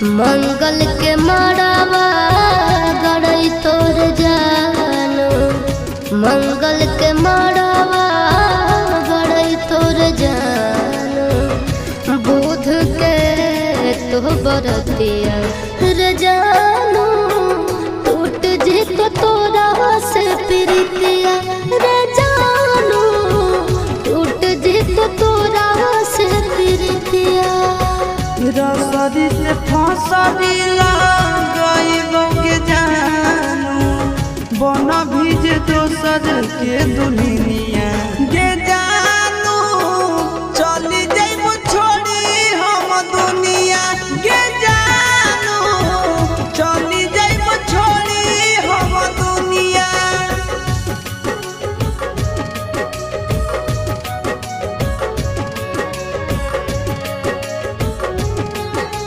मंगल के मड़ावा गड़ई तोर जानो, मंगल के मड़ावा गड़ई तोर जानो। बुध के तो बरतिया रे जानो, टूट जी तो तोरा से प्रीतिया रे जानो, टूट जी तो तोरा से प्रीतिया। रसरी से फसरी गईबो के जानू, बन भीज दोसर के दुल्हनिया गे